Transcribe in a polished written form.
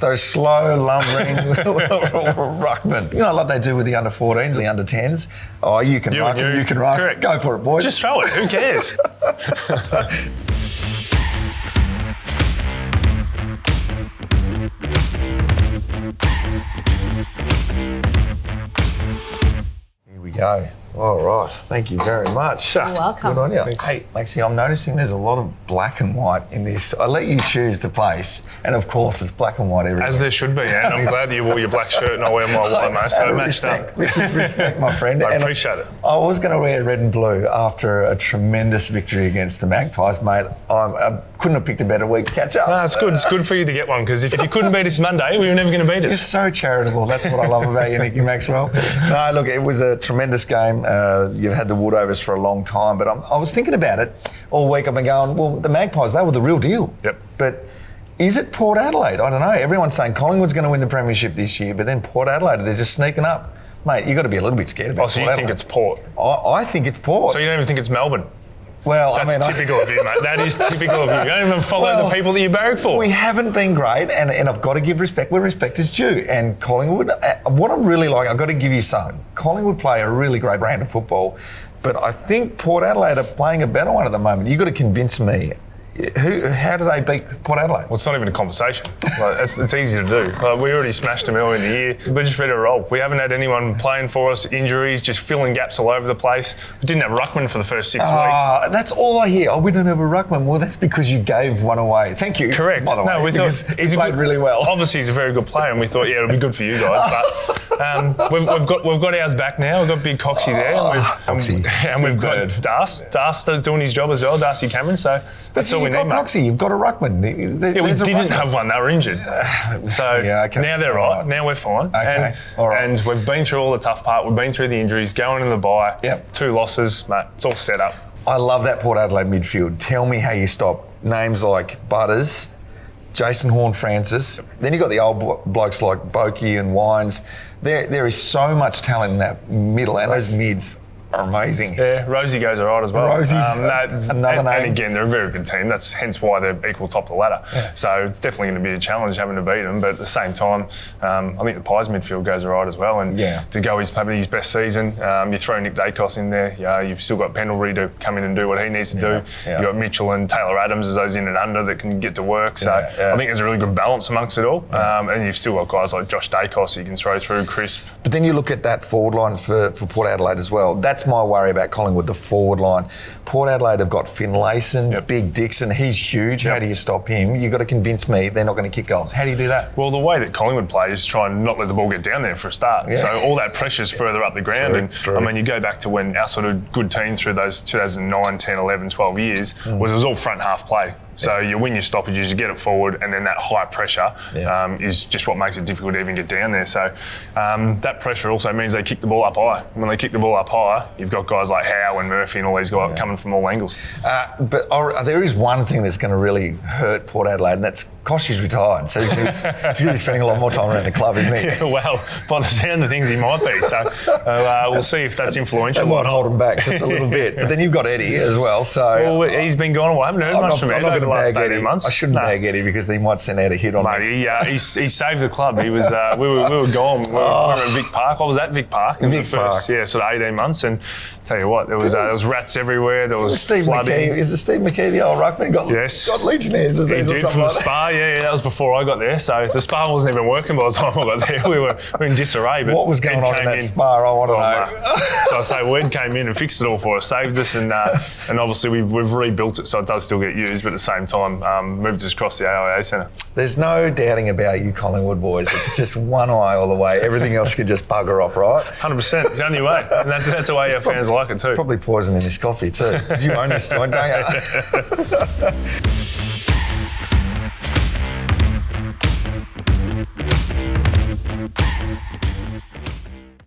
Those slow, lumbering ruckmen. You know, like they do with the under-14s, the under-10s. Oh, you can ruck and you can ruck. Correct. Go for it, boys. Just throw it. Who cares? Here we go. All right. Thank you very much. You're welcome. Good on you. Thanks. Hey, Maxie, I'm noticing there's a lot of black and white in this. I let you choose the place, and of course, it's black and white everywhere. As there should be, and I'm glad that you wore your black shirt and I wear my white, mate, so it matched up. This is respect, my friend. I And appreciate it. I was going to wear red and blue after a tremendous victory against the Magpies, mate. I couldn't have picked a better week to catch up. No, it's good. It's good for you to get one, because if you couldn't beat us Monday, we were never going to beat You're us. so charitable. That's what I love about you, Nicky Maxwell. No, look, it was a tremendous game. You've had the Woodovers for a long time, but I was thinking about it all week. I've been going, well, the Magpies, they were the real deal. Yep. But is it Port Adelaide? I don't know. Everyone's saying Collingwood's going to win the Premiership this year, but then Port Adelaide, they're just sneaking up. Mate, you've got to be a little bit scared about So Port you think Adelaide. it's Port? I think it's Port. So you don't even think it's Melbourne? Well, That's typical of you, mate. That is typical of you. You don't even follow the people that you barrack for. We haven't been great, and I've got to give respect where respect is due. And Collingwood, what I'm really like, I've got to give you something. Collingwood play a really great brand of football, but I think Port Adelaide are playing a better one at the moment. You've got to convince me. How do they beat Port Adelaide? Well, it's not even a conversation. Like, it's easy to do. Like, we already smashed them early in the year. We're just ready to roll. We haven't had anyone playing for us, injuries, just filling gaps all over the place. We didn't have ruckman for the first 6 weeks. That's all I hear. Oh, we don't have a ruckman. Well, that's because you gave one away. Thank you. Correct. By the way, No, we thought he played really well. Obviously, he's a very good player, and we thought, yeah, it'll be good for you guys. But we've got ours back now. We've got Big Coxie there, and we've got Darcy doing his job as well, Darcy Cameron. So that's all we need, mate. Coxie, you've got a ruckman. Yeah, we didn't have one. They were injured. So now they're right. Now we're fine. Okay. And we've been through all the tough part. We've been through the injuries, going in the bye. Yep. 2 losses, mate. It's all set up. I love that Port Adelaide midfield. Tell me how you stop names like Butters, Jason Horne-Francis. Then you've got the old blokes like Boakey and Wines. There is so much talent in that middle, and those mids are amazing. Yeah, Rosie goes all right as well. Rosie, another name. And again, they're a very good team. That's hence why they're equal top of the ladder. Yeah. So it's definitely going to be a challenge having to beat them. But at the same time, I think the Pies midfield goes all right as well. And to go probably his best season, you throw Nick Dacos in there. You've still got Pendlebury to come in and do what he needs to do. You've got Mitchell and Taylor Adams as those in and under that can get to work. So I think there's a really good balance amongst it all. And you've still got guys like Josh Dacos you can throw through, Crisp. But then you look at that forward line for Port Adelaide as well. That's my worry about Collingwood, the forward line. Port Adelaide have got Finlayson, Big Dixon. He's huge. How do you stop him? You've got to convince me they're not going to kick goals. How do you do that? Well, the way that Collingwood play is try and not let the ball get down there for a start. So all that pressure's further up the ground. True. I mean, you go back to when our sort of good team through those 2009, 10, 11, 12 years it was all front half play. So you win your stoppages, you get it forward, and then that high pressure is just what makes it difficult to even get down there. So that pressure also means they kick the ball up high. When they kick the ball up high, you've got guys like Howe and Murphy and all these guys coming from all angles. But there is one thing that's going to really hurt Port Adelaide, and that's Koshy's retired. So he's going to be spending a lot more time around the club, isn't he? Yeah, well, by the sound of things, he might be. So we'll see if that's influential. That might hold him back just a little bit. But then you've got Eddie as well. So he's been gone. I haven't heard much from Eddie over the last 18 months. I shouldn't bag Eddie because he might send out a hit on me. He saved the club. He was we were gone. We were at Vic Park. I was at Vic Park in the first sort of 18 months, and tell you what, there was rats everywhere. There was Steve flooding. McKee. Is it Steve McKee, the old ruckman? Got Legionnaires disease or something from like the Spa. Yeah, that was before I got there. So the Spa wasn't even working by the time I got there. We were in disarray. But what was going on in that Spa? I want to know. So I say Wed came in and fixed it all for us, saved us, and obviously we've rebuilt it so it does still get used, but at the same time moved us across the AIA Centre. There's no doubting about you Collingwood boys. It's just one eye all the way. Everything else can just bugger off, right? 100%. It's the only way. And that's the way our fans like it too. Probably poison in this coffee too, because you own this joint, don't you?